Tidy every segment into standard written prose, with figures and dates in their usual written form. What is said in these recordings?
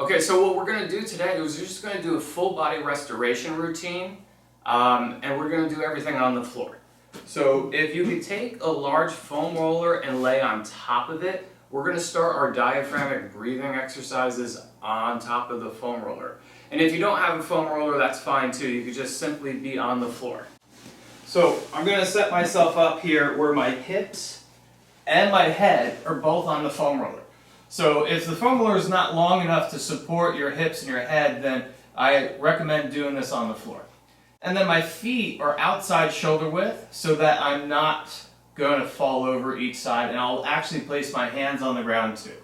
Okay, so what we're going to do today is we're just going to do a full body restoration routine, and we're going to do everything on the floor. So if you could take a large foam roller and lay on top of it, we're going to start our diaphragmatic breathing exercises on top of the foam roller. And if you don't have a foam roller, that's fine too. You could just simply be on the floor. So I'm going to set myself up here where my hips and my head are both on the foam roller. So if the foam roller is not long enough to support your hips and your head, then I recommend doing this on the floor. And then my feet are outside shoulder width so that I'm not going to fall over each side, and I'll actually place my hands on the ground too.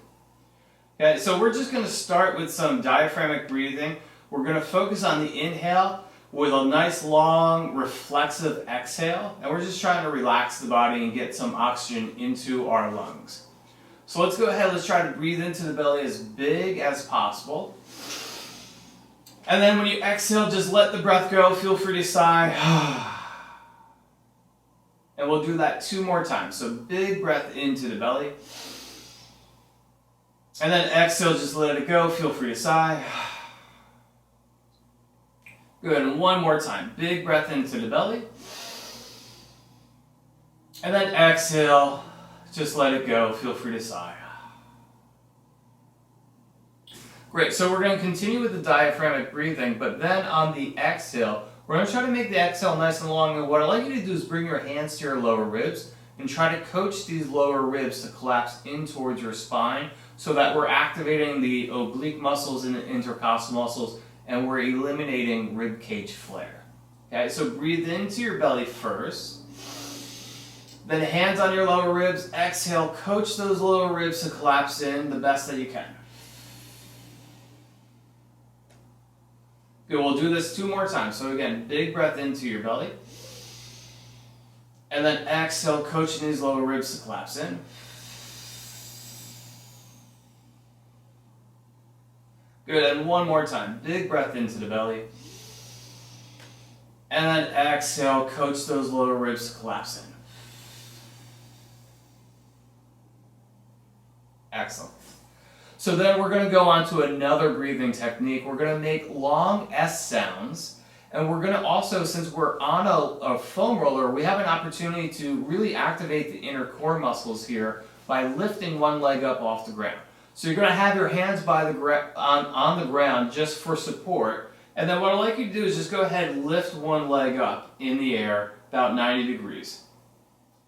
Okay, so we're just going to start with some diaphragmatic breathing. We're going to focus on the inhale with a nice long reflexive exhale, and we're just trying to relax the body and get some oxygen into our lungs. So let's go ahead, let's try to breathe into the belly as big as possible. And then when you exhale, just let the breath go. Feel free to sigh. And we'll do that 2 more times. So big breath into the belly. And then exhale, just let it go. Feel free to sigh. Good, and 1 more time. Big breath into the belly. And then exhale. Just let it go. Feel free to sigh. Great. So we're going to continue with the diaphragmatic breathing, but then on the exhale, we're going to try to make the exhale nice and long. And what I'd like you to do is bring your hands to your lower ribs and try to coach these lower ribs to collapse in towards your spine so that we're activating the oblique muscles and the intercostal muscles, and we're eliminating rib cage flare. Okay, so breathe into your belly first. Then hands on your lower ribs, exhale, coach those lower ribs to collapse in the best that you can. Good, we'll do this 2 more times. So again, big breath into your belly. And then exhale, coaching these lower ribs to collapse in. Good, and 1 more time. Big breath into the belly. And then exhale, coach those lower ribs to collapse in. Excellent. So then we're going to go on to another breathing technique. We're going to make long S sounds. And we're going to also, since we're on a foam roller, we have an opportunity to really activate the inner core muscles here by lifting one leg up off the ground. So you're going to have your hands by the on the ground just for support. And then what I'd like you to do is just go ahead and lift one leg up in the air about 90 degrees.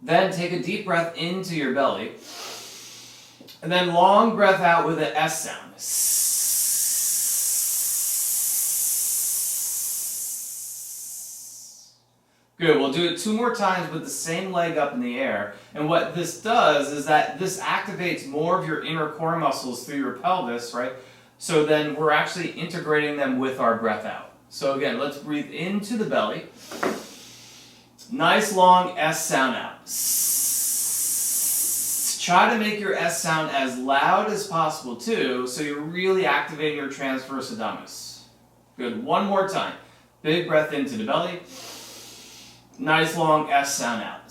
Then take a deep breath into your belly. And then long breath out with an S sound. Good, we'll do it 2 more times with the same leg up in the air. And what this does is that this activates more of your inner core muscles through your pelvis, right? So then we're actually integrating them with our breath out. So again, let's breathe into the belly. Nice long S sound out. Try to make your S sound as loud as possible too, so you're really activating your transverse abdominis. Good, 1 more time. Big breath into the belly. Nice long S sound out.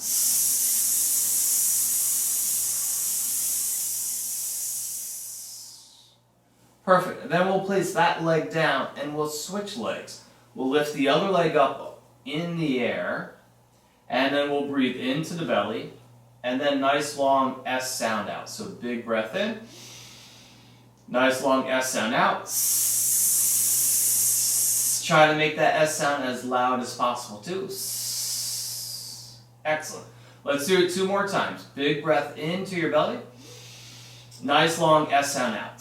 Perfect. And then we'll place that leg down and we'll switch legs. We'll lift the other leg up in the air, and then we'll breathe into the belly. And then nice long S sound out. So big breath in. Nice long S sound out. Try to make that S sound as loud as possible too. Excellent. Let's do it 2 more times. Big breath into your belly. Nice long S sound out.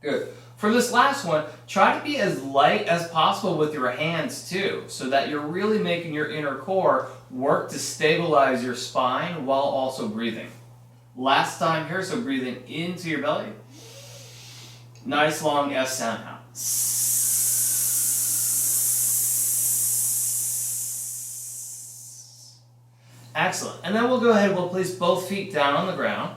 Good. For this last one, try to be as light as possible with your hands too, so that you're really making your inner core work to stabilize your spine while also breathing. Last time here, so breathing into your belly. Nice long S sound out. Excellent. And then we'll go ahead and we'll place both feet down on the ground.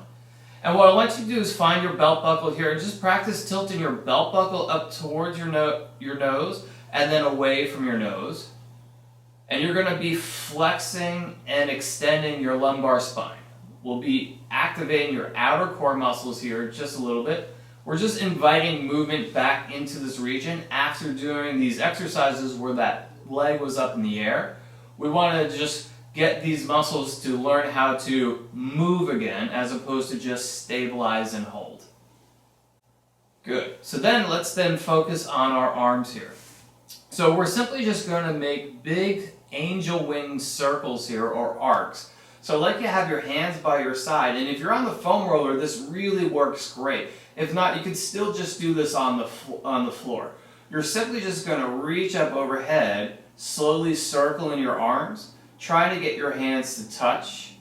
And what I want you to do is find your belt buckle here and just practice tilting your belt buckle up towards your nose and then away from your nose. And you're going to be flexing and extending your lumbar spine. We'll be activating your outer core muscles here just a little bit. We're just inviting movement back into this region after doing these exercises where that leg was up in the air. We want to just get these muscles to learn how to move again as opposed to just stabilize and hold. Good. So then let's focus on our arms here. So we're simply just going to make big angel wing circles here, or arcs. So I'd like you to have your hands by your side, and if you're on the foam roller, this really works great. If not, you could still just do this on the floor. You're simply just going to reach up overhead, slowly circle in your arms, trying to get your hands to touch,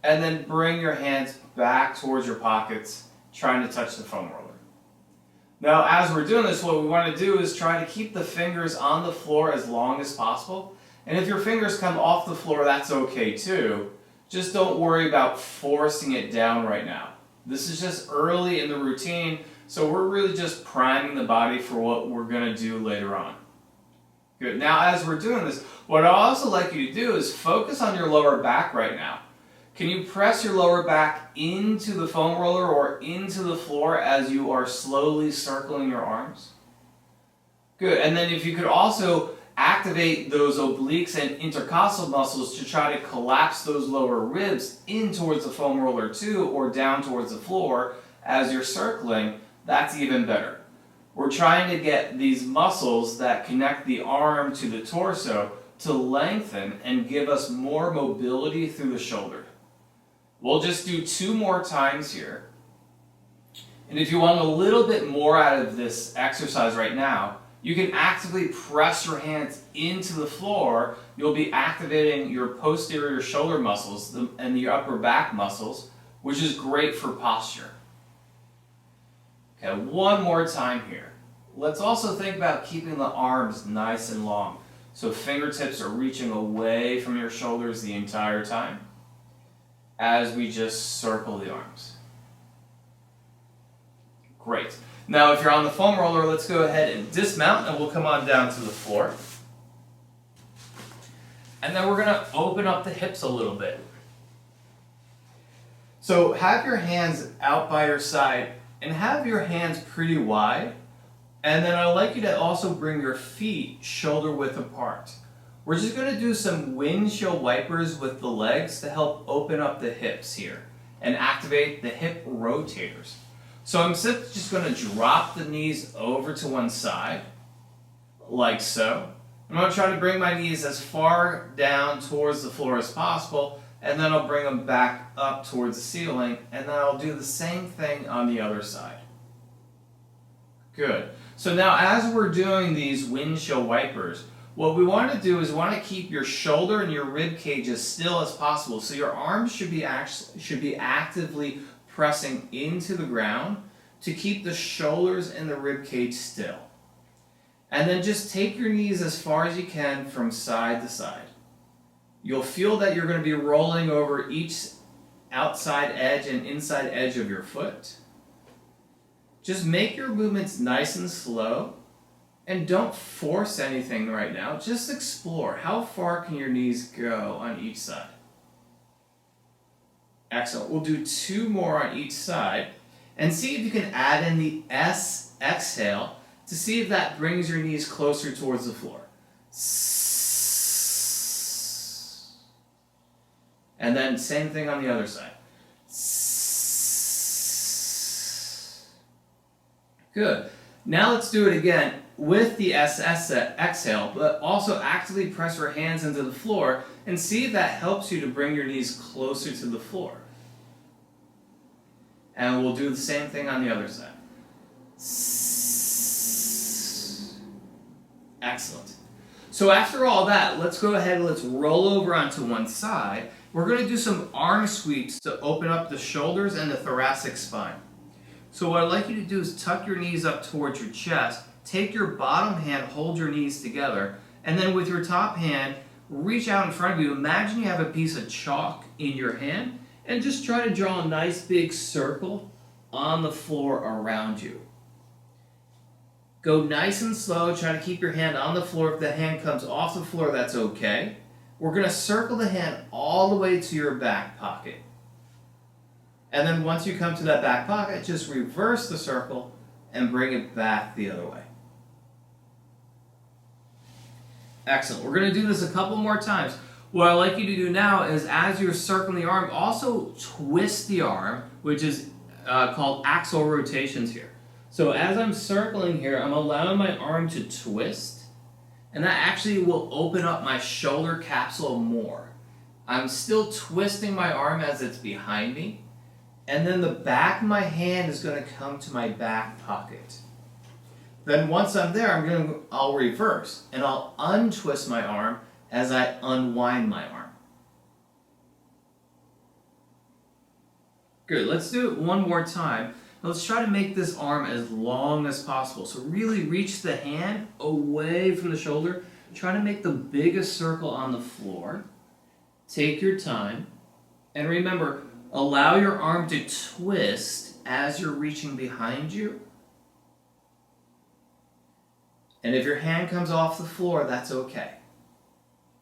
and then bring your hands back towards your pockets, trying to touch the foam roller. Now, as we're doing this, what we want to do is try to keep the fingers on the floor as long as possible. And if your fingers come off the floor, that's okay too. Just don't worry about forcing it down right now. This is just early in the routine, so we're really just priming the body for what we're going to do later on. Good. Now, as we're doing this, what I'd also like you to do is focus on your lower back right now. Can you press your lower back into the foam roller or into the floor as you are slowly circling your arms? Good. And then if you could also activate those obliques and intercostal muscles to try to collapse those lower ribs in towards the foam roller too, or down towards the floor as you're circling, that's even better. We're trying to get these muscles that connect the arm to the torso to lengthen and give us more mobility through the shoulder. We'll just do 2 more times here. And if you want a little bit more out of this exercise right now, you can actively press your hands into the floor. You'll be activating your posterior shoulder muscles and the upper back muscles, which is great for posture. Okay, 1 more time here. Let's also think about keeping the arms nice and long. So fingertips are reaching away from your shoulders the entire time as we just circle the arms. Great. Now if you're on the foam roller, let's go ahead and dismount and we'll come on down to the floor. And then we're going to open up the hips a little bit. So have your hands out by your side and have your hands pretty wide. And then I'd like you to also bring your feet shoulder width apart. We're just going to do some windshield wipers with the legs to help open up the hips here and activate the hip rotators. So I'm simply just going to drop the knees over to one side, like so. I'm going to try to bring my knees as far down towards the floor as possible, and then I'll bring them back up towards the ceiling, and then I'll do the same thing on the other side. Good. So now as we're doing these windshield wipers, what we want to do is we want to keep your shoulder and your rib cage as still as possible. So your arms should be actively pressing into the ground to keep the shoulders and the rib cage still. And then just take your knees as far as you can from side to side. You'll feel that you're going to be rolling over each outside edge and inside edge of your foot. Just make your movements nice and slow. And don't force anything right now. Just explore. How far can your knees go on each side? Excellent. We'll do 2 more on each side. And see if you can add in the S exhale to see if that brings your knees closer towards the floor. And then same thing on the other side. Good. Now let's do it again with the SS exhale, but also actively press your hands into the floor and see if that helps you to bring your knees closer to the floor. And we'll do the same thing on the other side. Excellent. So after all that, let's go ahead and let's roll over onto one side. We're going to do some arm sweeps to open up the shoulders and the thoracic spine. So what I'd like you to do is tuck your knees up towards your chest, take your bottom hand, hold your knees together, and then with your top hand, reach out in front of you. Imagine you have a piece of chalk in your hand, and just try to draw a nice big circle on the floor around you. Go nice and slow, try to keep your hand on the floor. If the hand comes off the floor, that's okay. We're going to circle the hand all the way to your back pocket. And then once you come to that back pocket, just reverse the circle and bring it back the other way. Excellent. We're going to do this a couple more times. What I'd like you to do now is, as you're circling the arm, also twist the arm, which is called axial rotations here. So as I'm circling here, I'm allowing my arm to twist, and that actually will open up my shoulder capsule more. I'm still twisting my arm as it's behind me, and then the back of my hand is going to come to my back pocket. Then once I'm there, I'll reverse, and I'll untwist my arm as I unwind my arm. Good, let's do it one more time. Let's try to make this arm as long as possible. So really reach the hand away from the shoulder. Try to make the biggest circle on the floor. Take your time. And remember, allow your arm to twist as you're reaching behind you. And if your hand comes off the floor, that's okay.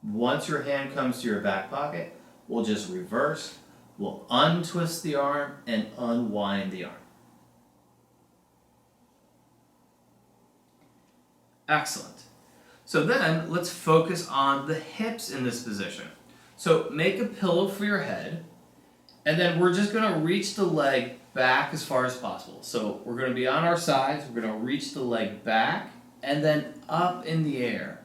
Once your hand comes to your back pocket, we'll just reverse. We'll untwist the arm and unwind the arm. Excellent. So then let's focus on the hips in this position. So make a pillow for your head, and then we're just going to reach the leg back as far as possible. So we're going to be on our sides, we're going to reach the leg back, and then up in the air.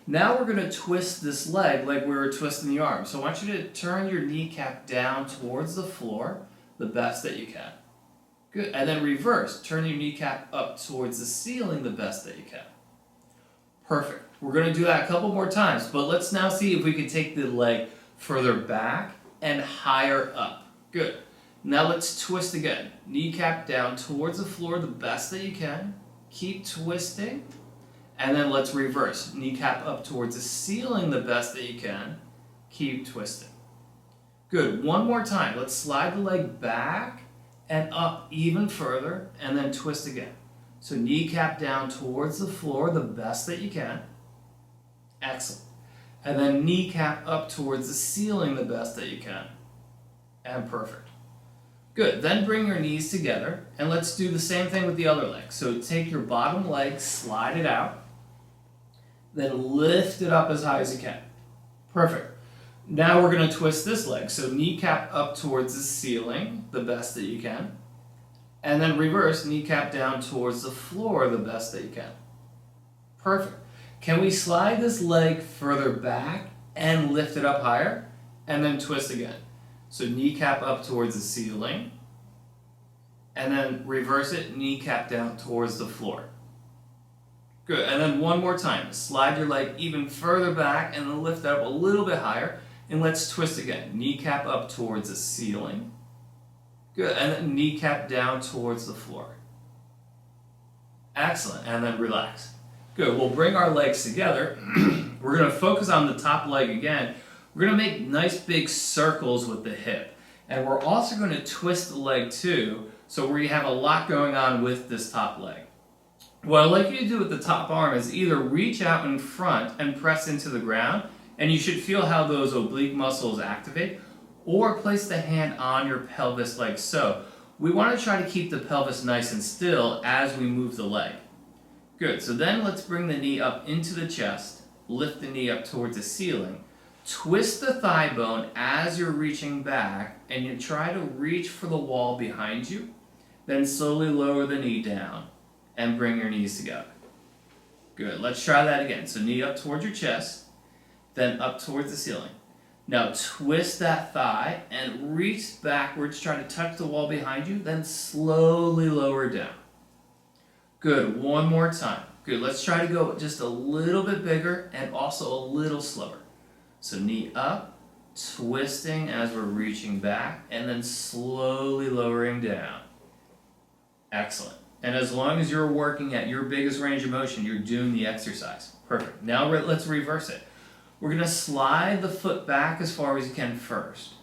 Now we're going to twist this leg like we were twisting the arm. So I want you to turn your kneecap down towards the floor the best that you can. Good. And then reverse. Turn your kneecap up towards the ceiling the best that you can. Perfect. We're going to do that a couple more times, but let's now see if we can take the leg further back and higher up. Good. Now let's twist again. Kneecap down towards the floor the best that you can. Keep twisting. And then let's reverse. Kneecap up towards the ceiling the best that you can. Keep twisting. Good. One more time. Let's slide the leg back and up even further, and then twist again. So kneecap down towards the floor the best that you can. Excellent. And then kneecap up towards the ceiling the best that you can. And perfect. Good. Then bring your knees together, and let's do the same thing with the other leg. So take your bottom leg, slide it out, then lift it up as high as you can. Perfect. Now we're going to twist this leg. So kneecap up towards the ceiling the best that you can. And then reverse, kneecap down towards the floor the best that you can. Perfect. Can we slide this leg further back and lift it up higher? And then twist again. So kneecap up towards the ceiling. And then reverse it, kneecap down towards the floor. Good. And then one more time. Slide your leg even further back and then lift it up a little bit higher. And let's twist again. Kneecap up towards the ceiling. Good. And then kneecap down towards the floor. Excellent. And then relax. Good. We'll bring our legs together. We're going to focus on the top leg again. We're going to make nice big circles with the hip. And we're also going to twist the leg too, so we have a lot going on with this top leg. What I'd like you to do with the top arm is either reach out in front and press into the ground, and you should feel how those oblique muscles activate, or place the hand on your pelvis like so. We want to try to keep the pelvis nice and still as we move the leg. Good, so then let's bring the knee up into the chest, lift the knee up towards the ceiling, twist the thigh bone as you're reaching back, and you try to reach for the wall behind you, then slowly lower the knee down and bring your knees together. Good, let's try that again. So knee up towards your chest, then up towards the ceiling. Now twist that thigh and reach backwards, try to touch the wall behind you, then slowly lower down. Good, one more time. Good, let's try to go just a little bit bigger and also a little slower. So knee up, twisting as we're reaching back, and then slowly lowering down. Excellent. And as long as you're working at your biggest range of motion, you're doing the exercise. Perfect. Now let's reverse it. We're going to slide the foot back as far as you can first.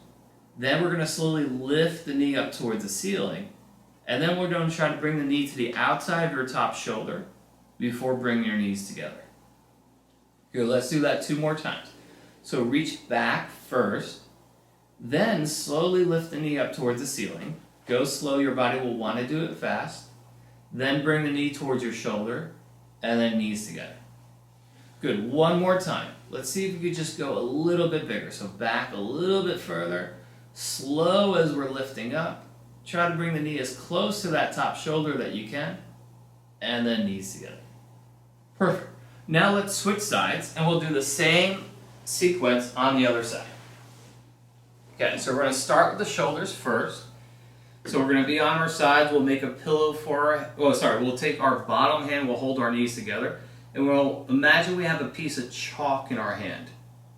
Then we're going to slowly lift the knee up towards the ceiling. And then we're going to try to bring the knee to the outside of your top shoulder before bringing your knees together. Good, let's do that 2 more times. So reach back first, then slowly lift the knee up towards the ceiling. Go slow, your body will want to do it fast. Then bring the knee towards your shoulder, and then knees together. Good, one more time. Let's see if we could just go a little bit bigger. So back a little bit further, slow as we're lifting up. Try to bring the knee as close to that top shoulder that you can, and then knees together. Perfect. Now let's switch sides, and we'll do the same sequence on the other side. Okay, so we're going to start with the shoulders first. So we're going to be on our sides. We'll make a pillow for we'll take our bottom hand, we'll hold our knees together, and we'll imagine we have a piece of chalk in our hand.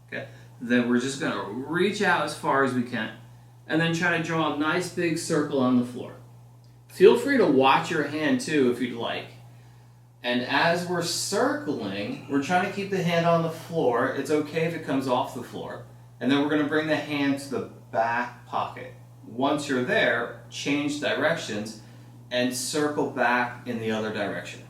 Okay, then we're just going to reach out as far as we can, and then try to draw a nice big circle on the floor. Feel free to watch your hand too if you'd like. And as we're circling, we're trying to keep the hand on the floor. It's okay if it comes off the floor. And then we're going to bring the hand to the back pocket. Once you're there, change directions and circle back in the other direction.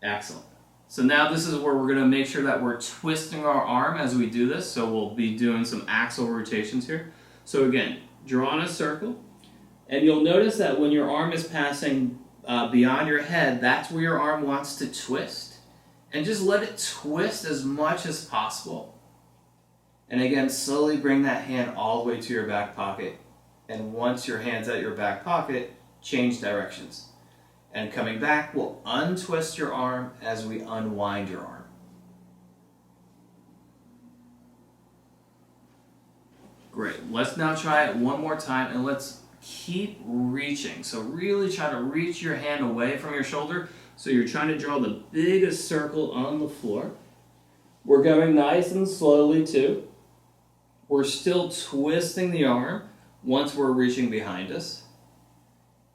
Excellent. So now this is where we're going to make sure that we're twisting our arm as we do this. So we'll be doing some axial rotations here. So again, draw in a circle. And you'll notice that when your arm is passing beyond your head, that's where your arm wants to twist. And just let it twist as much as possible. And again, slowly bring that hand all the way to your back pocket. And once your hand's at your back pocket, change directions. And coming back, we'll untwist your arm as we unwind your arm. Great. Let's now try it one more time, and let's keep reaching. So really try to reach your hand away from your shoulder. So you're trying to draw the biggest circle on the floor. We're going nice and slowly too. We're still twisting the arm once we're reaching behind us.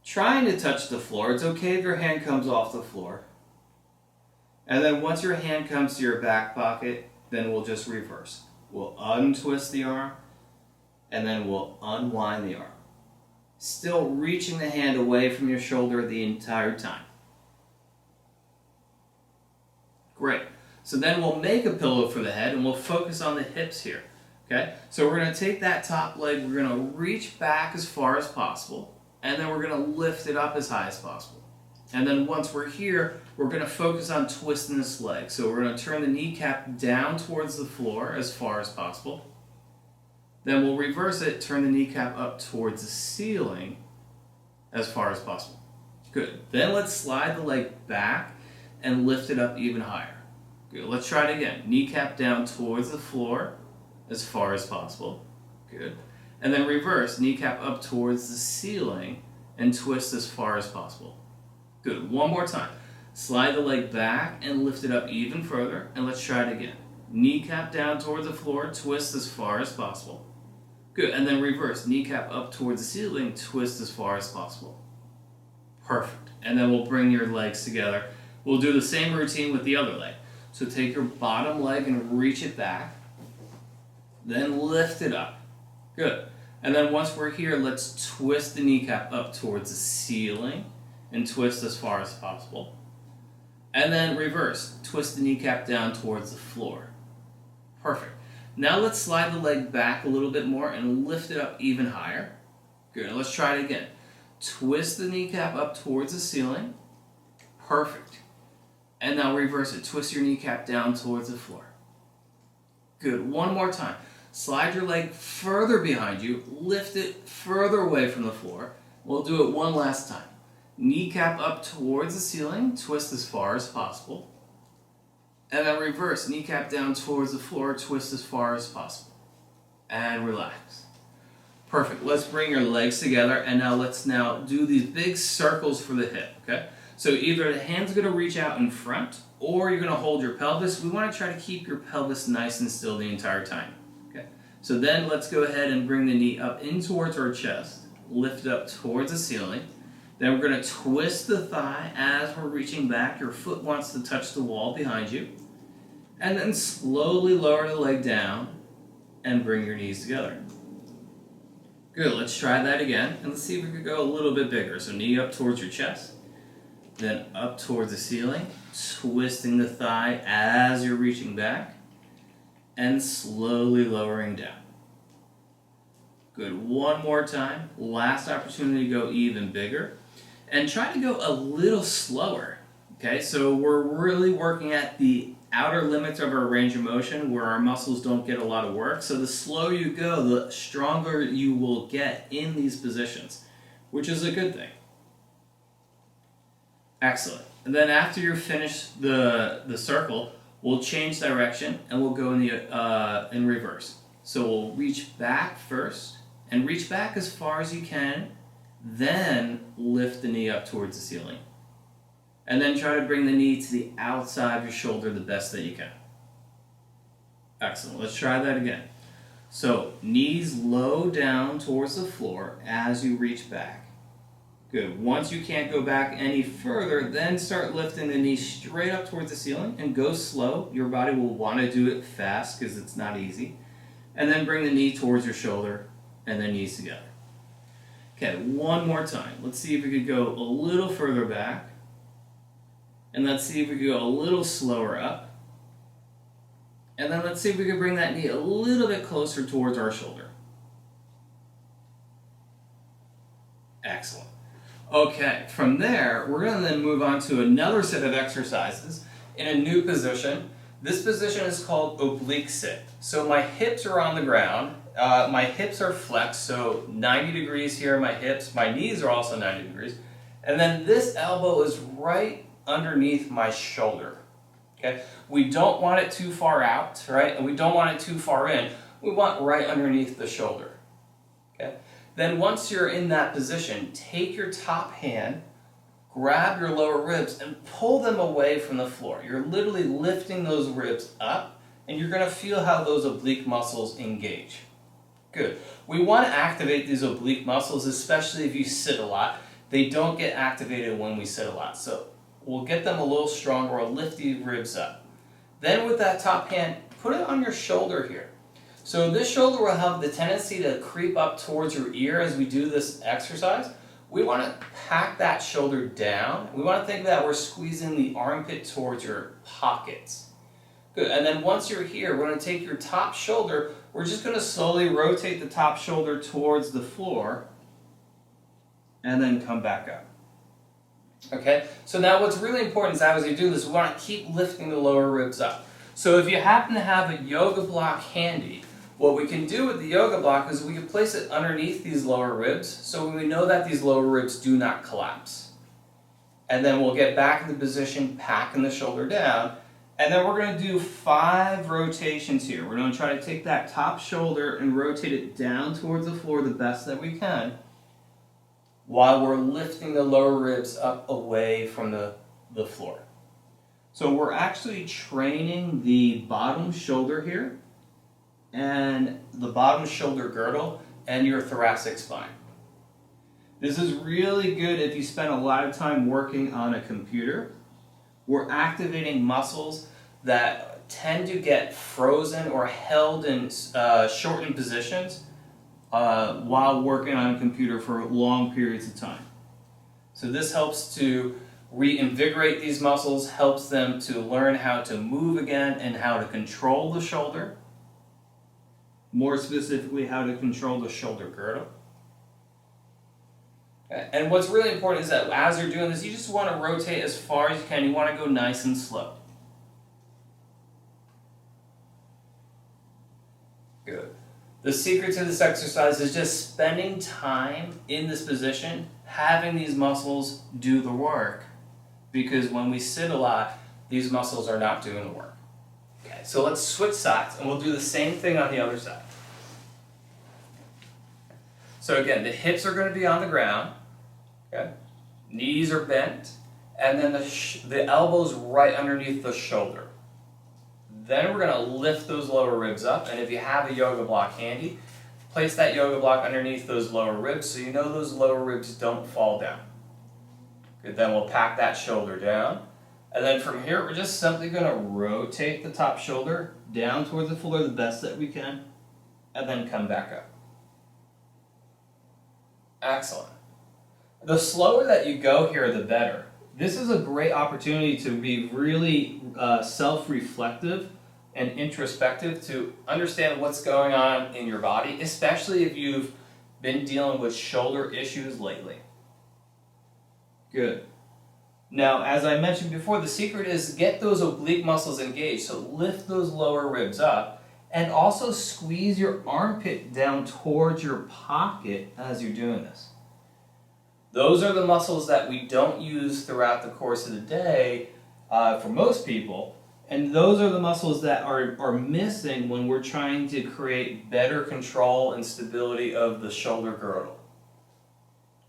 Trying to touch the floor. It's okay if your hand comes off the floor. And then once your hand comes to your back pocket, then we'll just reverse. We'll untwist the arm, and then we'll unwind the arm. Still reaching the hand away from your shoulder the entire time. Great. So then we'll make a pillow for the head, and we'll focus on the hips here. Okay? So we're going to take that top leg, we're going to reach back as far as possible, and then we're going to lift it up as high as possible. And then once we're here, we're going to focus on twisting this leg. So we're going to turn the kneecap down towards the floor as far as possible. Then we'll reverse it, turn the kneecap up towards the ceiling as far as possible. Good. Then let's slide the leg back and lift it up even higher. Good. Let's try it again. Kneecap down towards the floor as far as possible. Good. And then reverse, kneecap up towards the ceiling and twist as far as possible. Good. One more time. Slide the leg back and lift it up even further, and let's try it again. Kneecap down towards the floor, twist as far as possible. Good. And then reverse, kneecap up towards the ceiling, twist as far as possible. Perfect. And then we'll bring your legs together. We'll do the same routine with the other leg. So take your bottom leg and reach it back. Then lift it up. Good. And then once we're here, let's twist the kneecap up towards the ceiling and twist as far as possible. And then reverse, twist the kneecap down towards the floor. Perfect. Now let's slide the leg back a little bit more and lift it up even higher. Good. Let's try it again. Twist the kneecap up towards the ceiling. Perfect. And now reverse it. Twist your kneecap down towards the floor. Good. One more time. Slide your leg further behind you. Lift it further away from the floor. We'll do it one last time. Kneecap up towards the ceiling. Twist as far as possible. And then reverse. Kneecap down towards the floor. Twist as far as possible. And relax. Perfect. Let's bring your legs together, and now let's do these big circles for the hip, okay? So either the hand's going to reach out in front, or you're going to hold your pelvis. We want to try to keep your pelvis nice and still the entire time, okay? So then let's go ahead and bring the knee up in towards our chest, lift it up towards the ceiling. Then we're going to twist the thigh as we're reaching back. Your foot wants to touch the wall behind you. And then slowly lower the leg down and bring your knees together. Good, let's try that again, and let's see if we could go a little bit bigger. So knee up towards your chest, then up towards the ceiling, twisting the thigh as you're reaching back, and slowly lowering down. Good, one more time. Last opportunity to go even bigger. And try to go a little slower. Okay, so we're really working at the outer limits of our range of motion where our muscles don't get a lot of work. So the slower you go, the stronger you will get in these positions, which is a good thing. Excellent. And then after you're finished the circle, we'll change direction and we'll go in reverse. So we'll reach back first and reach back as far as you can, then lift the knee up towards the ceiling. And then try to bring the knee to the outside of your shoulder the best that you can. Excellent. Let's try that again. So knees low down towards the floor as you reach back. Good. Once you can't go back any further, then start lifting the knee straight up towards the ceiling and go slow. Your body will want to do it fast because it's not easy. And then bring the knee towards your shoulder and then knees together. Okay, one more time. Let's see if we could go a little further back. And let's see if we could go a little slower up. And then let's see if we could bring that knee a little bit closer towards our shoulder. Excellent. Okay, from there, we're going to then move on to another set of exercises in a new position. This position is called oblique sit. So my hips are on the ground. My hips are flexed, so 90 degrees here in my hips. My knees are also 90 degrees. And then this elbow is right underneath my shoulder. Okay? We don't want it too far out, right? And we don't want it too far in. We want right underneath the shoulder. Okay? Then once you're in that position, take your top hand, grab your lower ribs, and pull them away from the floor. You're literally lifting those ribs up, and you're going to feel how those oblique muscles engage. Good. We want to activate these oblique muscles, especially if you sit a lot. They don't get activated when we sit a lot. So we'll get them a little stronger. We'll lift the ribs up. Then with that top hand, put it on your shoulder here. So this shoulder will have the tendency to creep up towards your ear as we do this exercise. We want to pack that shoulder down. We want to think that we're squeezing the armpit towards your pockets. Good. And then once you're here, we're going to take your top shoulder. We're just going to slowly rotate the top shoulder towards the floor and then come back up. Okay? So now what's really important is that as you do this, we want to keep lifting the lower ribs up. So if you happen to have a yoga block handy, what we can do with the yoga block is we can place it underneath these lower ribs so we know that these lower ribs do not collapse. And then we'll get back into position, packing the shoulder down. And then we're going to do 5 rotations here. We're going to try to take that top shoulder and rotate it down towards the floor the best that we can while we're lifting the lower ribs up away from the floor. So we're actually training the bottom shoulder here and the bottom shoulder girdle and your thoracic spine. This is really good if you spend a lot of time working on a computer. We're activating muscles that tend to get frozen or held in shortened positions while working on a computer for long periods of time. So this helps to reinvigorate these muscles, helps them to learn how to move again and how to control the shoulder. More specifically, how to control the shoulder girdle. And what's really important is that as you're doing this, you just want to rotate as far as you can. You want to go nice and slow. Good. The secret to this exercise is just spending time in this position, having these muscles do the work. Because when we sit a lot, these muscles are not doing the work. Okay, so let's switch sides, and we'll do the same thing on the other side. So again, the hips are going to be on the ground, okay? Knees are bent, and then the elbows right underneath the shoulder. Then we're going to lift those lower ribs up, and if you have a yoga block handy, place that yoga block underneath those lower ribs so you know those lower ribs don't fall down. Good, then we'll pack that shoulder down, and then from here we're just simply going to rotate the top shoulder down towards the floor the best that we can, and then come back up. Excellent. The slower that you go here, the better. This is a great opportunity to be really self-reflective and introspective to understand what's going on in your body, especially if you've been dealing with shoulder issues lately? Good. Now, as I mentioned before, the secret is get those oblique muscles engaged. So lift those lower ribs up and also squeeze your armpit down towards your pocket as you're doing this. Those are the muscles that we don't use throughout the course of the day for most people. And those are the muscles that are missing when we're trying to create better control and stability of the shoulder girdle.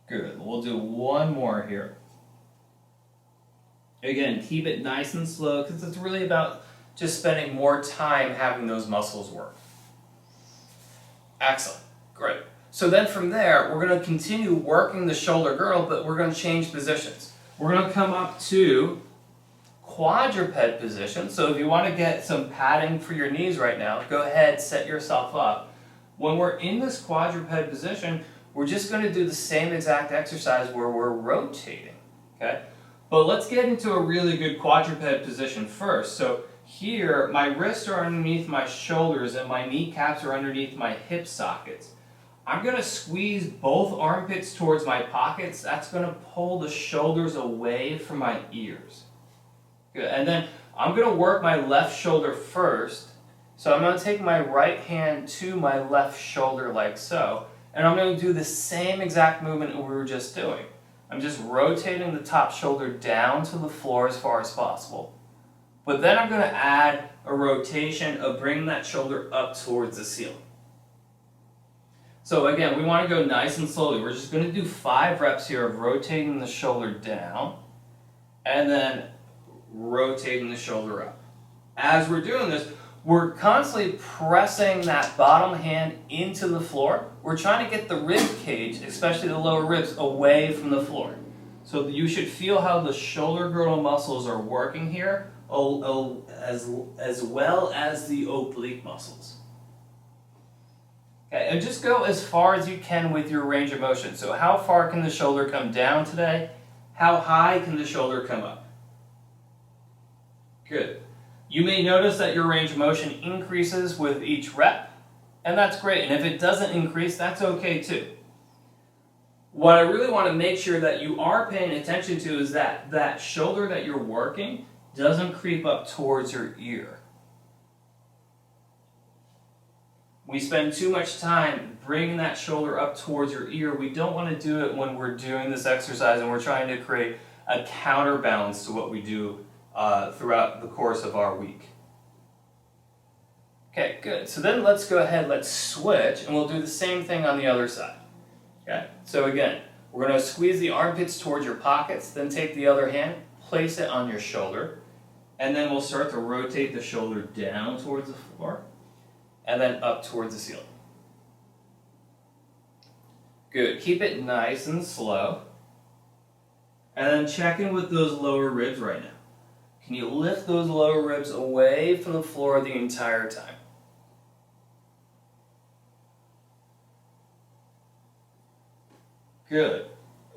Good. We'll do one more here. Again, keep it nice and slow because it's really about just spending more time having those muscles work. Excellent. Great. So then from there, we're going to continue working the shoulder girdle, but we're going to change positions. We're going to come up to quadruped position. So if you want to get some padding for your knees right now, go ahead, set yourself up. When we're in this quadruped position, we're just going to do the same exact exercise where we're rotating. Okay? But let's get into a really good quadruped position first. So here, my wrists are underneath my shoulders and my kneecaps are underneath my hip sockets. I'm going to squeeze both armpits towards my pockets. That's going to pull the shoulders away from my ears. Good. And then I'm going to work my left shoulder first. So I'm going to take my right hand to my left shoulder like so. And I'm going to do the same exact movement we were just doing. I'm just rotating the top shoulder down to the floor as far as possible. But then I'm going to add a rotation of bringing that shoulder up towards the ceiling. So again, we want to go nice and slowly. We're just going to do 5 reps here of rotating the shoulder down and then rotating the shoulder up. As we're doing this, we're constantly pressing that bottom hand into the floor. We're trying to get the rib cage, especially the lower ribs, away from the floor. So you should feel how the shoulder girdle muscles are working here, as well as the oblique muscles. Okay, and just go as far as you can with your range of motion. So how far can the shoulder come down today? How high can the shoulder come up? Good. You may notice that your range of motion increases with each rep, and that's great. And if it doesn't increase, that's okay too. What I really want to make sure that you are paying attention to is that that shoulder that you're working doesn't creep up towards your ear. We spend too much time bringing that shoulder up towards your ear. We don't want to do it when we're doing this exercise and we're trying to create a counterbalance to what we do throughout the course of our week. Okay, good. So then let's go ahead, let's switch, and we'll do the same thing on the other side. Okay, so again, we're going to squeeze the armpits towards your pockets, then take the other hand, place it on your shoulder, and then we'll start to rotate the shoulder down towards the floor, and then up towards the ceiling. Good. Keep it nice and slow. And then check in with those lower ribs right now. Can you lift those lower ribs away from the floor the entire time? Good.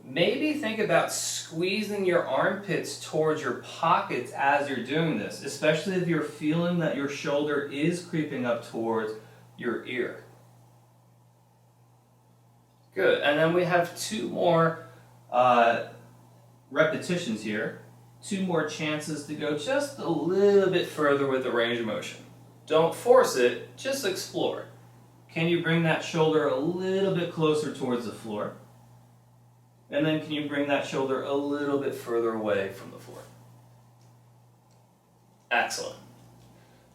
Maybe think about squeezing your armpits towards your pockets as you're doing this, especially if you're feeling that your shoulder is creeping up towards your ear. Good. And then we have 2 more repetitions here. 2 more chances to go just a little bit further with the range of motion. Don't force it, just explore. Can you bring that shoulder a little bit closer towards the floor? And then can you bring that shoulder a little bit further away from the floor? Excellent.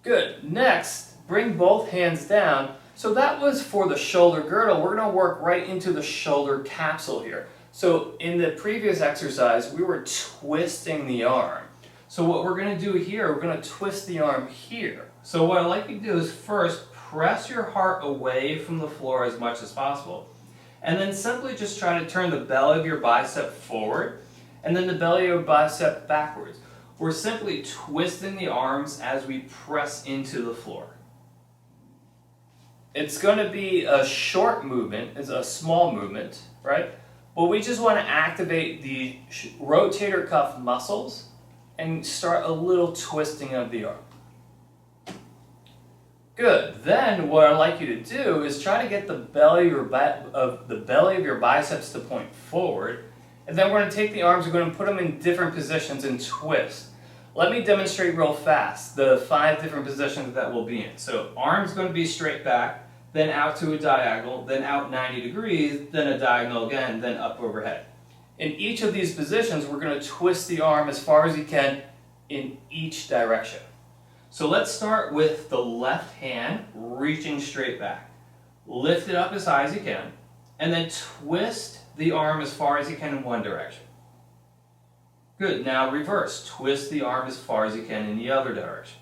Good. Next, bring both hands down. So that was for the shoulder girdle. We're going to work right into the shoulder capsule here. So in the previous exercise, we were twisting the arm. So what we're going to do here, we're going to twist the arm here. So what I'd like you to do is first press your heart away from the floor as much as possible. And then simply just try to turn the belly of your bicep forward and then the belly of your bicep backwards. We're simply twisting the arms as we press into the floor. It's going to be a short movement, it's a small movement, right? But we just want to activate the rotator cuff muscles and start a little twisting of the arm. Good. Then what I'd like you to do is try to get the belly of your biceps to point forward, and then we're going to take the arms, we're going to put them in different positions and twist. Let me demonstrate real fast the 5 different positions that we'll be in. So arms going to be straight back, then out to a diagonal, then out 90 degrees, then a diagonal again, then up overhead. In each of these positions, we're going to twist the arm as far as you can in each direction. So let's start with the left hand reaching straight back. Lift it up as high as you can, and then twist the arm as far as you can in one direction. Good. Now reverse. Twist the arm as far as you can in the other direction.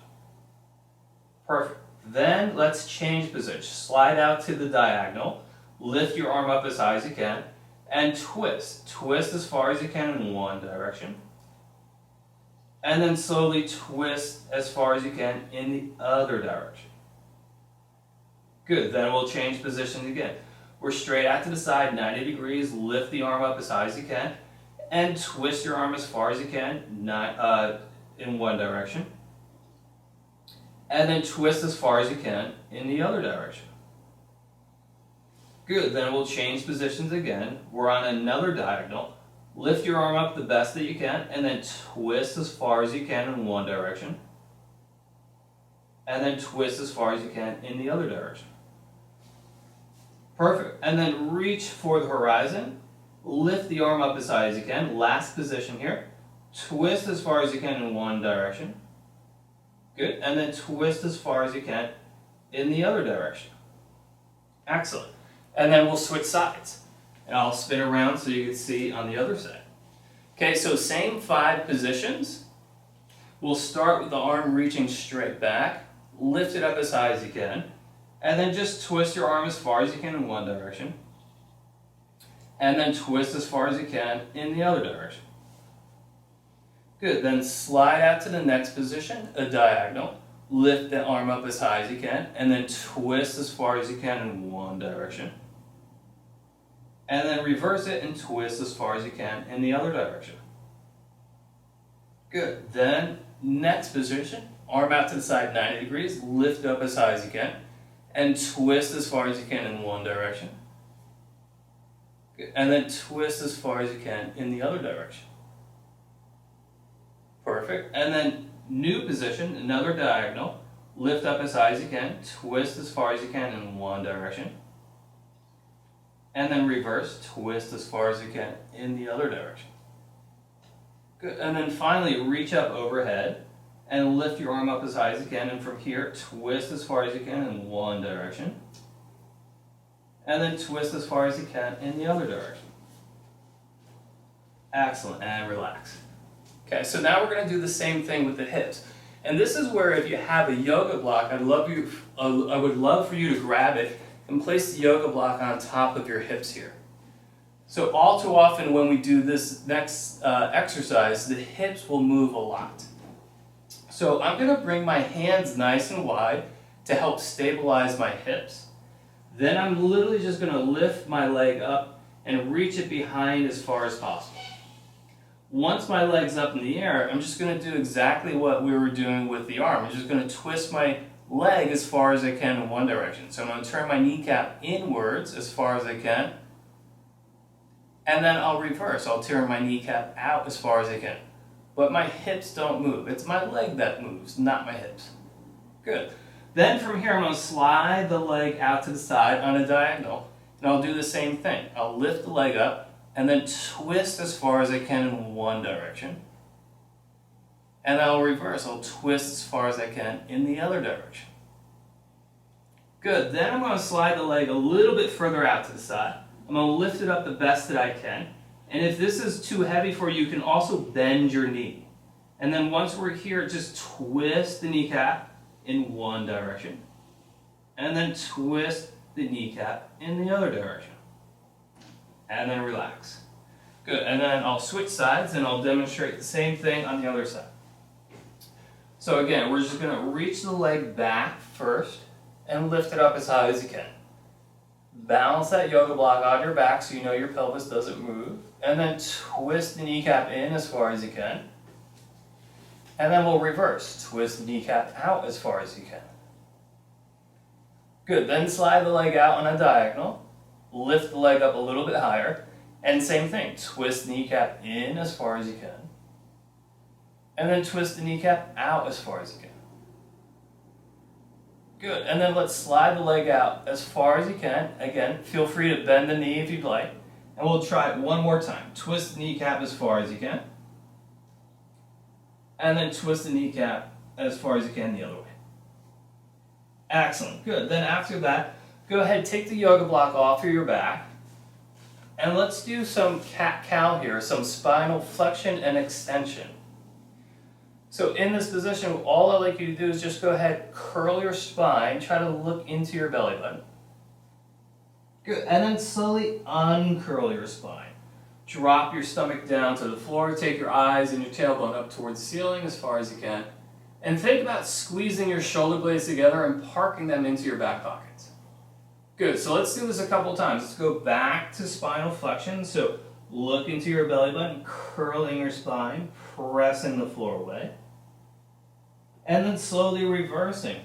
Perfect. Then let's change position. Slide out to the diagonal. Lift your arm up as high as you can, and twist. Twist as far as you can in one direction. And then slowly twist as far as you can in the other direction. Good, then we'll change positions again. We're straight out to the side, 90 degrees, lift the arm up as high as you can, and twist your arm as far as you can, in one direction. And then twist as far as you can in the other direction. Good, then we'll change positions again. We're on another diagonal. Lift your arm up the best that you can, and then twist as far as you can in one direction. And then twist as far as you can in the other direction. Perfect. And then reach for the horizon. Lift the arm up as high as you can. Last position here. Twist as far as you can in one direction. Good. And then twist as far as you can in the other direction. Excellent. And then we'll switch sides. And I'll spin around so you can see on the other side. Okay, so same 5 positions. We'll start with the arm reaching straight back. Lift it up as high as you can. And then just twist your arm as far as you can in one direction. And then twist as far as you can in the other direction. Good, then slide out to the next position, a diagonal. Lift the arm up as high as you can. And then twist as far as you can in one direction. And then reverse it and twist as far as you can in the other direction. Good. Then next position, arm out to the side 90 degrees, lift up as high as you can, and twist as far as you can in one direction. Good. And then twist as far as you can in the other direction. Perfect. And then new position, another diagonal, lift up as high as you can, twist as far as you can in one direction. And then reverse, twist as far as you can in the other direction. Good. And then finally, reach up overhead and lift your arm up as high as you can. And from here, twist as far as you can in one direction. And then twist as far as you can in the other direction. Excellent. And relax. Okay, so now we're going to do the same thing with the hips. And this is where if you have a yoga block, I would love for you to grab it and place the yoga block on top of your hips here. So all too often when we do this next exercise, the hips will move a lot. So I'm going to bring my hands nice and wide to help stabilize my hips. Then I'm literally just going to lift my leg up and reach it behind as far as possible. Once my leg's up in the air, I'm just going to do exactly what we were doing with the arm. I'm just going to twist my leg as far as I can in one direction. So I'm going to turn my kneecap inwards as far as I can. And then I'll reverse. I'll turn my kneecap out as far as I can. But my hips don't move. It's my leg that moves, not my hips. Good. Then from here, I'm going to slide the leg out to the side on a diagonal. And I'll do the same thing. I'll lift the leg up and then twist as far as I can in one direction. And I'll reverse. I'll twist as far as I can in the other direction. Good. Then I'm going to slide the leg a little bit further out to the side. I'm going to lift it up the best that I can. And if this is too heavy for you, you can also bend your knee. And then once we're here, just twist the kneecap in one direction. And then twist the kneecap in the other direction. And then relax. Good. And then I'll switch sides and I'll demonstrate the same thing on the other side. So again, we're just going to reach the leg back first and lift it up as high as you can. Balance that yoga block on your back so you know your pelvis doesn't move. And then twist the kneecap in as far as you can. And then we'll reverse. Twist the kneecap out as far as you can. Good, then slide the leg out on a diagonal, lift the leg up a little bit higher, and same thing, twist the kneecap in as far as you can, and then twist the kneecap out as far as you can. Good, and then let's slide the leg out as far as you can. Again, feel free to bend the knee if you'd like, and we'll try it one more time. Twist the kneecap as far as you can, and then twist the kneecap as far as you can the other way. Excellent, good. Then after that, go ahead, take the yoga block off of your back, and let's do some cat-cow here, some spinal flexion and extension. So in this position, all I'd like you to do is just go ahead, curl your spine, try to look into your belly button. Good, and then slowly uncurl your spine. Drop your stomach down to the floor, take your eyes and your tailbone up towards the ceiling as far as you can. And think about squeezing your shoulder blades together and parking them into your back pockets. Good, so let's do this a couple times. Let's go back to spinal flexion. So look into your belly button, curling your spine, pressing the floor away. And then slowly reversing,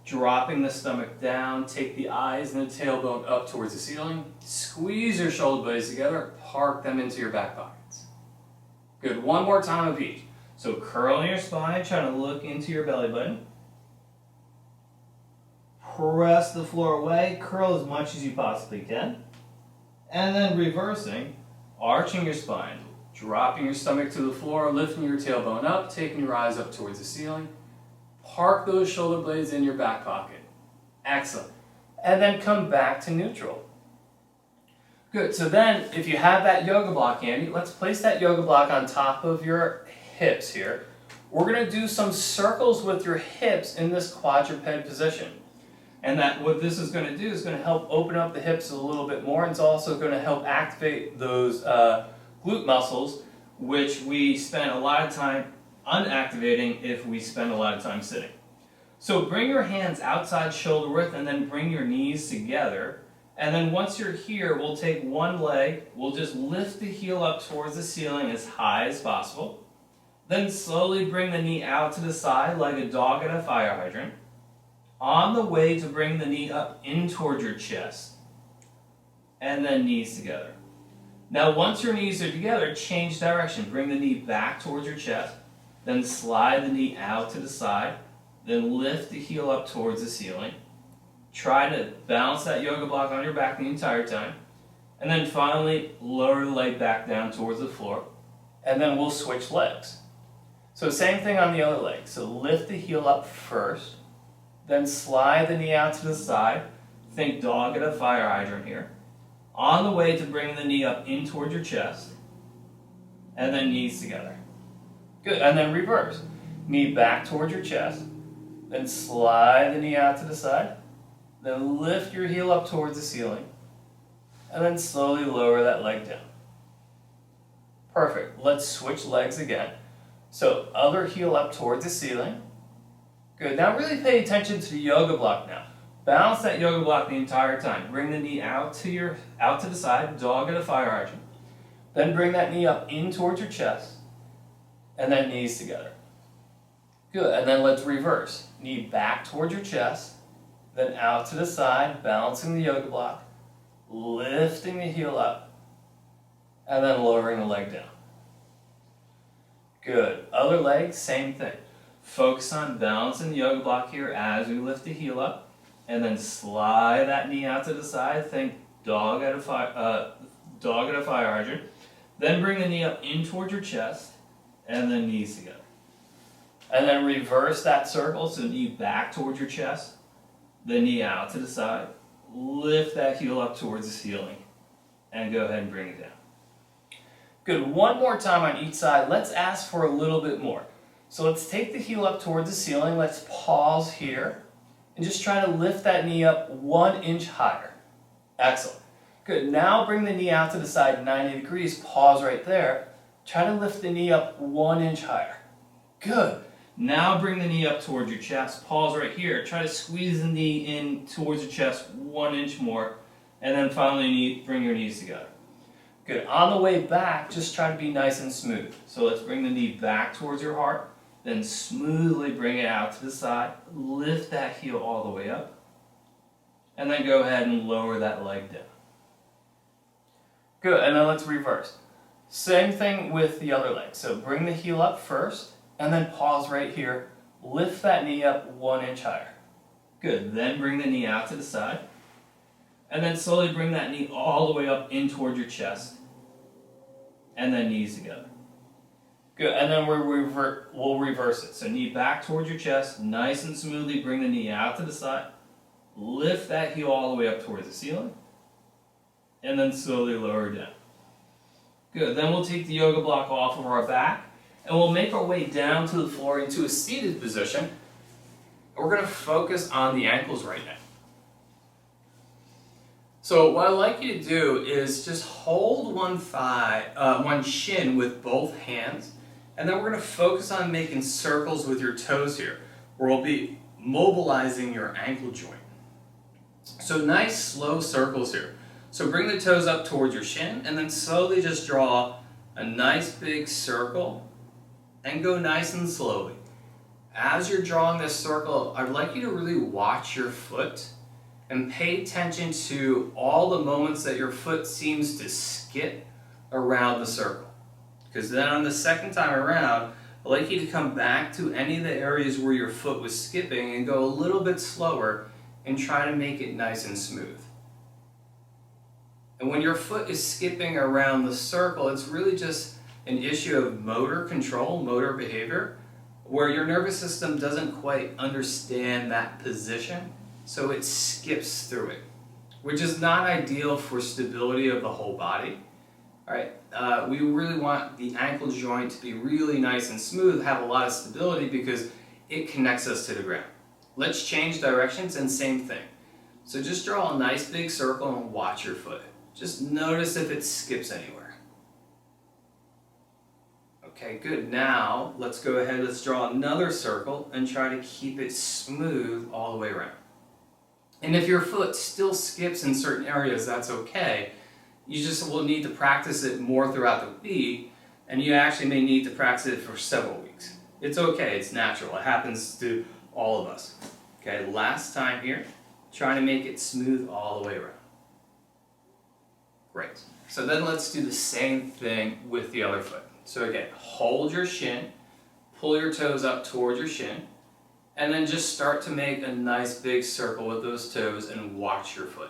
dropping the stomach down, take the eyes and the tailbone up towards the ceiling, squeeze your shoulder blades together, park them into your back pockets. Good, one more time of each. So curling your spine, trying to look into your belly button. Press the floor away, curl as much as you possibly can. And then reversing, arching your spine, dropping your stomach to the floor, lifting your tailbone up, taking your eyes up towards the ceiling. Park those shoulder blades in your back pocket. Excellent. And then come back to neutral. Good, so then if you have that yoga block handy, let's place that yoga block on top of your hips here. We're going to do some circles with your hips in this quadruped position. And that what this is going to do is going to help open up the hips a little bit more, and it's also going to help activate those glute muscles, which we spend a lot of time unactivating if we spend a lot of time sitting. So bring your hands outside shoulder width and then bring your knees together. And then once you're here, we'll take one leg, we'll just lift the heel up towards the ceiling as high as possible. Then slowly bring the knee out to the side like a dog at a fire hydrant. On the way to bring the knee up in towards your chest. And then knees together. Now once your knees are together, change direction. Bring the knee back towards your chest. Then slide the knee out to the side. Then lift the heel up towards the ceiling. Try to balance that yoga block on your back the entire time. And then finally, lower the leg back down towards the floor. And then we'll switch legs. So same thing on the other leg. So lift the heel up first. Then slide the knee out to the side. Think dog at a fire hydrant here. On the way to bring the knee up in towards your chest. And then knees together. Good, and then reverse. Knee back towards your chest. Then slide the knee out to the side. Then lift your heel up towards the ceiling. And then slowly lower that leg down. Perfect. Let's switch legs again. So other heel up towards the ceiling. Good. Now really pay attention to the yoga block now. Balance that yoga block the entire time. Bring the knee out to the side, dog at a fire hydrant. Then bring that knee up in towards your chest. And then knees together. Good. And then let's reverse. Knee back towards your chest. Then out to the side, balancing the yoga block. Lifting the heel up. And then lowering the leg down. Good. Other leg, same thing. Focus on balancing the yoga block here as we lift the heel up. And then slide that knee out to the side. Think dog at a fire hydrant. Then bring the knee up in towards your chest. And then knees together. And then reverse that circle. So knee back towards your chest. The knee out to the side. Lift that heel up towards the ceiling. And go ahead and bring it down. Good. One more time on each side. Let's ask for a little bit more. So let's take the heel up towards the ceiling. Let's pause here. And just try to lift that knee up 1 inch higher. Excellent. Good. Now bring the knee out to the side 90 degrees. Pause right there. Try to lift the knee up 1 inch higher. Good. Now bring the knee up towards your chest. Pause right here. Try to squeeze the knee in towards your chest 1 inch more. And then finally bring your knees together. Good. On the way back, just try to be nice and smooth. So let's bring the knee back towards your heart. Then smoothly bring it out to the side. Lift that heel all the way up. And then go ahead and lower that leg down. Good, and then let's reverse. Same thing with the other leg. So bring the heel up first, and then pause right here. Lift that knee up 1 inch higher. Good, then bring the knee out to the side. And then slowly bring that knee all the way up in toward your chest. And then knees together. Good, and then we'll reverse it. So knee back towards your chest, nice and smoothly bring the knee out to the side. Lift that heel all the way up towards the ceiling. And then slowly lower down. Good, then we'll take the yoga block off of our back and we'll make our way down to the floor into a seated position. We're going to focus on the ankles right now. So what I'd like you to do is just hold one shin with both hands, and then we're going to focus on making circles with your toes here, where we'll be mobilizing your ankle joint. So nice slow circles here. So bring the toes up towards your shin, and then slowly just draw a nice big circle, and go nice and slowly. As you're drawing this circle, I'd like you to really watch your foot and pay attention to all the moments that your foot seems to skip around the circle. Because then on the second time around, I'd like you to come back to any of the areas where your foot was skipping and go a little bit slower and try to make it nice and smooth. And when your foot is skipping around the circle, it's really just an issue of motor control, motor behavior, where your nervous system doesn't quite understand that position, so it skips through it, which is not ideal for stability of the whole body. All right, we really want the ankle joint to be really nice and smooth, have a lot of stability because it connects us to the ground. Let's change directions and same thing. So just draw a nice big circle and watch your foot. Just notice if it skips anywhere. Okay, good. Now, let's go ahead, let's draw another circle and try to keep it smooth all the way around. And if your foot still skips in certain areas, that's okay. You just will need to practice it more throughout the week, and you actually may need to practice it for several weeks. It's okay, it's natural. It happens to all of us. Okay, last time here, trying to make it smooth all the way around. Great. So then let's do the same thing with the other foot. So again, hold your shin, pull your toes up towards your shin, and then just start to make a nice big circle with those toes and watch your foot.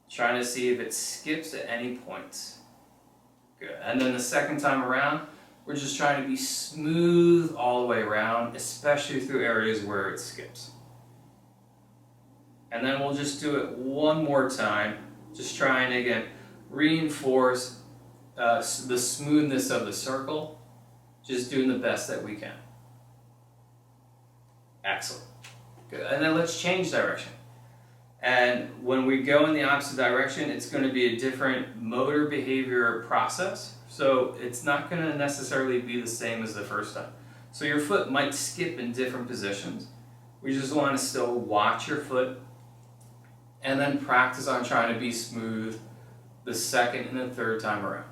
Trying to see if it skips at any points. Good. And then the second time around, we're just trying to be smooth all the way around, especially through areas where it skips. And then we'll just do it one more time, just trying to, again, reinforce the smoothness of the circle, just doing the best that we can. Excellent. Good. And then let's change direction. And when we go in the opposite direction, it's going to be a different motor behavior process. So it's not going to necessarily be the same as the first time. So your foot might skip in different positions. We just want to still watch your foot and then practice on trying to be smooth the second and the third time around.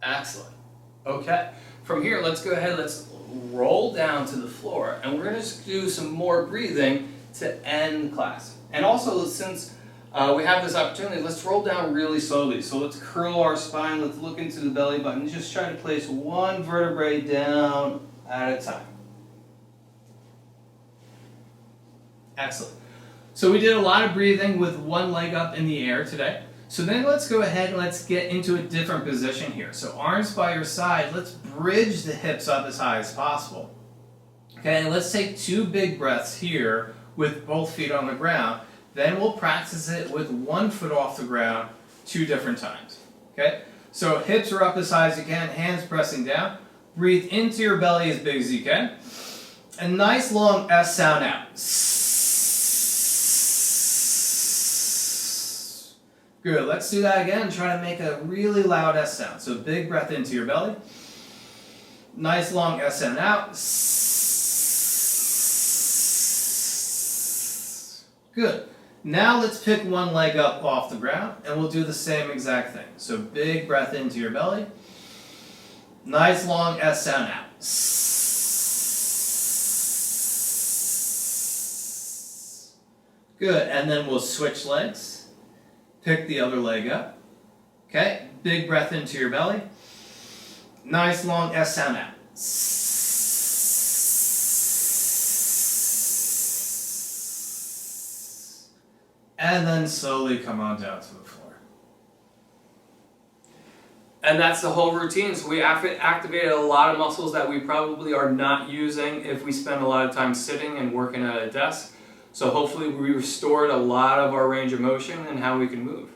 Excellent. Okay, from here, let's go ahead, let's roll down to the floor, and we're going to just do some more breathing to end class. And also, since we have this opportunity, let's roll down really slowly. So let's curl our spine, let's look into the belly button, just try to place one vertebrae down at a time. Excellent. So we did a lot of breathing with one leg up in the air today. So then let's go ahead and let's get into a different position here. So arms by your side, let's bridge the hips up as high as possible. Okay, and let's take 2 big breaths here with both feet on the ground. Then we'll practice it with 1 foot off the ground 2 different times. Okay, so hips are up as high as you can, hands pressing down. Breathe into your belly as big as you can. A nice long S sound out. Good, let's do that again. Try to make a really loud S sound. So big breath into your belly. Nice long S sound out. Good. Now let's pick one leg up off the ground and we'll do the same exact thing. So big breath into your belly. Nice long S sound out. Good, and then we'll switch legs. Pick the other leg up. Okay, big breath into your belly. Nice long S sound out. And then slowly come on down to the floor. And that's the whole routine. So we activated a lot of muscles that we probably are not using if we spend a lot of time sitting and working at a desk. So hopefully we restored a lot of our range of motion and how we can move.